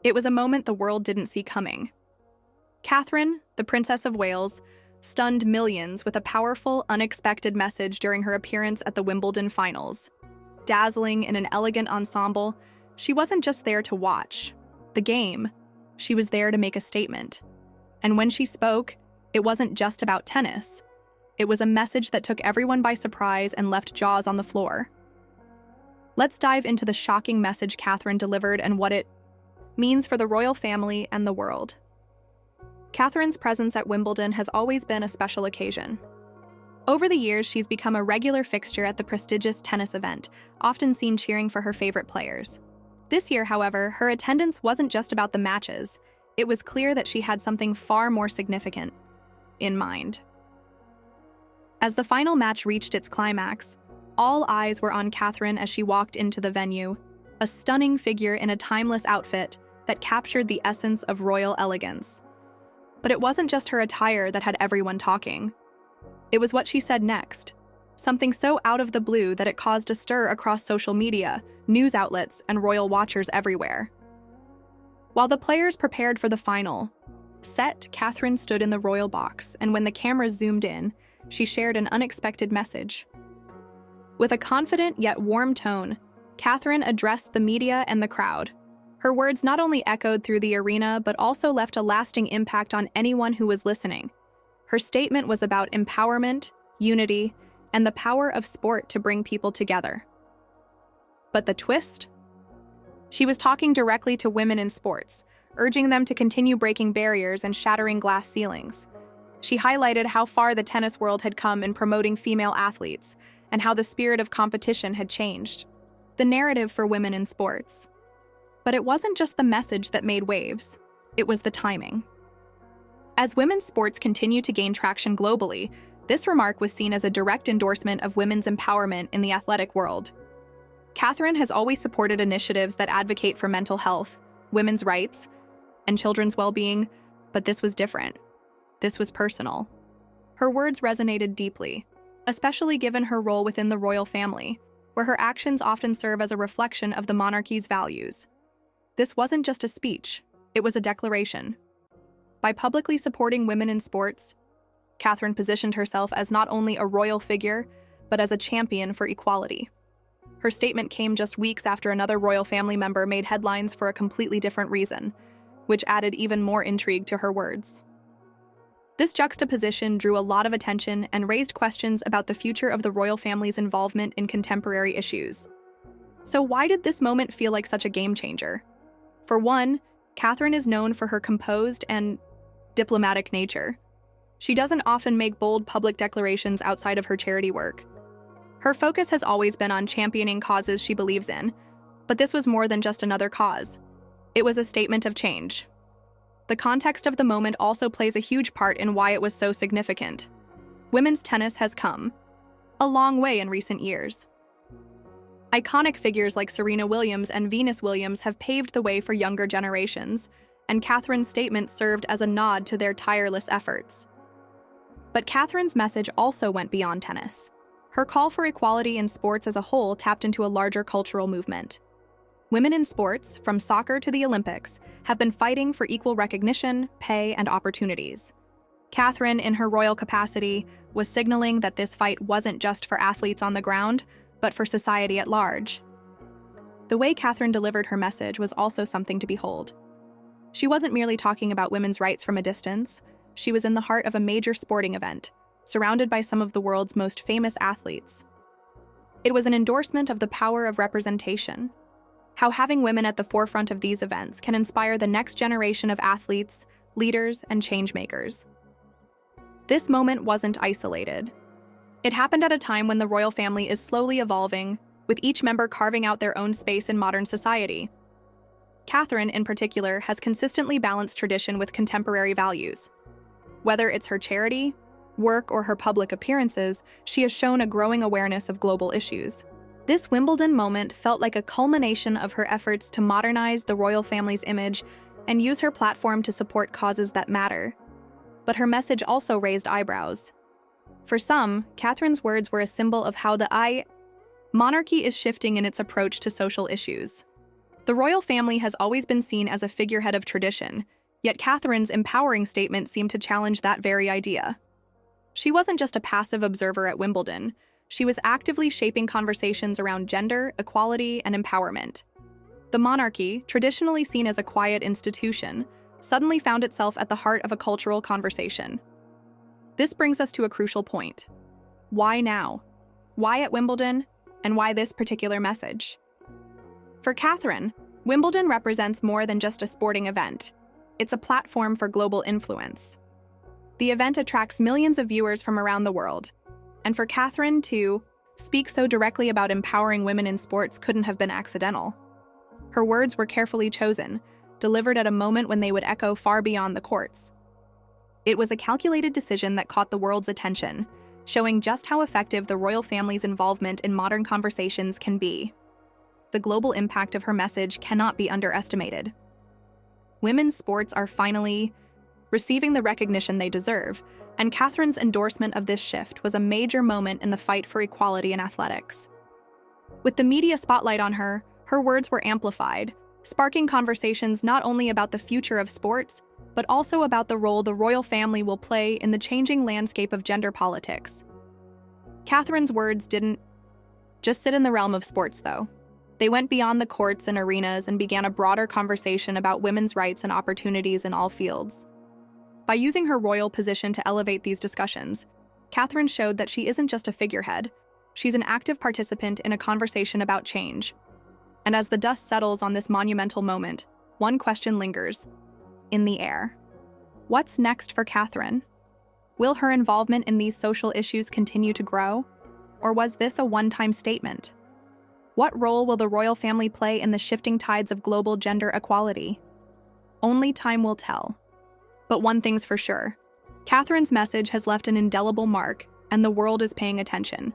It was a moment the world didn't see coming. Catherine, the Princess of Wales, stunned millions with a powerful, unexpected message during her appearance at the Wimbledon finals. Dazzling in an elegant ensemble, she wasn't just there to watch the game, she was there to make a statement. And when she spoke, it wasn't just about tennis. It was a message that took everyone by surprise and left jaws on the floor. Let's dive into the shocking message Catherine delivered and what it means for the royal family and the world. Catherine's presence at Wimbledon has always been a special occasion. Over the years, she's become a regular fixture at the prestigious tennis event, often seen cheering for her favorite players. This year, however, her attendance wasn't just about the matches. It was clear that she had something far more significant in mind. As the final match reached its climax, all eyes were on Catherine as she walked into the venue, a stunning figure in a timeless outfit that captured the essence of royal elegance. But it wasn't just her attire that had everyone talking. It was what she said next, something so out of the blue that it caused a stir across social media, news outlets, and royal watchers everywhere. While the players prepared for the final set, Catherine stood in the royal box, and when the cameras zoomed in, she shared an unexpected message. With a confident yet warm tone, Catherine addressed the media and the crowd. Her words not only echoed through the arena, but also left a lasting impact on anyone who was listening. Her statement was about empowerment, unity, and the power of sport to bring people together. But the twist? She was talking directly to women in sports, urging them to continue breaking barriers and shattering glass ceilings. She highlighted how far the tennis world had come in promoting female athletes, and how the spirit of competition had changed the narrative for women in sports. But it wasn't just the message that made waves, it was the timing. As women's sports continue to gain traction globally, this remark was seen as a direct endorsement of women's empowerment in the athletic world. Catherine has always supported initiatives that advocate for mental health, women's rights, and children's well-being, but this was different. This was personal. Her words resonated deeply, especially given her role within the royal family, where her actions often serve as a reflection of the monarchy's values. This wasn't just a speech, it was a declaration. By publicly supporting women in sports, Catherine positioned herself as not only a royal figure, but as a champion for equality. Her statement came just weeks after another royal family member made headlines for a completely different reason, which added even more intrigue to her words. This juxtaposition drew a lot of attention and raised questions about the future of the royal family's involvement in contemporary issues. So why did this moment feel like such a game changer? For one, Catherine is known for her composed and diplomatic nature. She doesn't often make bold public declarations outside of her charity work. Her focus has always been on championing causes she believes in, but this was more than just another cause. It was a statement of change. The context of the moment also plays a huge part in why it was so significant. Women's tennis has come a long way in recent years. Iconic figures like Serena Williams and Venus Williams have paved the way for younger generations, and Catherine's statement served as a nod to their tireless efforts. But Catherine's message also went beyond tennis. Her call for equality in sports as a whole tapped into a larger cultural movement. Women in sports, from soccer to the Olympics, have been fighting for equal recognition, pay, and opportunities. Catherine, in her royal capacity, was signaling that this fight wasn't just for athletes on the ground, but for society at large. The way Catherine delivered her message was also something to behold. She wasn't merely talking about women's rights from a distance. She was in the heart of a major sporting event, surrounded by some of the world's most famous athletes. It was an endorsement of the power of representation, how having women at the forefront of these events can inspire the next generation of athletes, leaders, and changemakers. This moment wasn't isolated. It happened at a time when the royal family is slowly evolving, with each member carving out their own space in modern society. Catherine, in particular, has consistently balanced tradition with contemporary values. Whether it's her charity, work, or her public appearances, she has shown a growing awareness of global issues. This Wimbledon moment felt like a culmination of her efforts to modernize the royal family's image and use her platform to support causes that matter. But her message also raised eyebrows. For some, Catherine's words were a symbol of how the monarchy is shifting in its approach to social issues. The royal family has always been seen as a figurehead of tradition, yet Catherine's empowering statement seemed to challenge that very idea. She wasn't just a passive observer at Wimbledon, she was actively shaping conversations around gender, equality, and empowerment. The monarchy, traditionally seen as a quiet institution, suddenly found itself at the heart of a cultural conversation. This brings us to a crucial point. Why now? Why at Wimbledon? And why this particular message? For Catherine, Wimbledon represents more than just a sporting event. It's a platform for global influence. The event attracts millions of viewers from around the world. And for Catherine to speak so directly about empowering women in sports couldn't have been accidental. Her words were carefully chosen, delivered at a moment when they would echo far beyond the courts. It was a calculated decision that caught the world's attention, showing just how effective the royal family's involvement in modern conversations can be. The global impact of her message cannot be underestimated. Women's sports are finally receiving the recognition they deserve, and Catherine's endorsement of this shift was a major moment in the fight for equality in athletics. With the media spotlight on her, her words were amplified, sparking conversations not only about the future of sports, but also about the role the royal family will play in the changing landscape of gender politics. Catherine's words didn't just sit in the realm of sports, though. They went beyond the courts and arenas and began a broader conversation about women's rights and opportunities in all fields. By using her royal position to elevate these discussions, Catherine showed that she isn't just a figurehead, she's an active participant in a conversation about change. And as the dust settles on this monumental moment, one question lingers in the air. What's next for Catherine? Will her involvement in these social issues continue to grow? Or was this a one-time statement? What role will the royal family play in the shifting tides of global gender equality? Only time will tell. But one thing's for sure, Catherine's message has left an indelible mark, and the world is paying attention.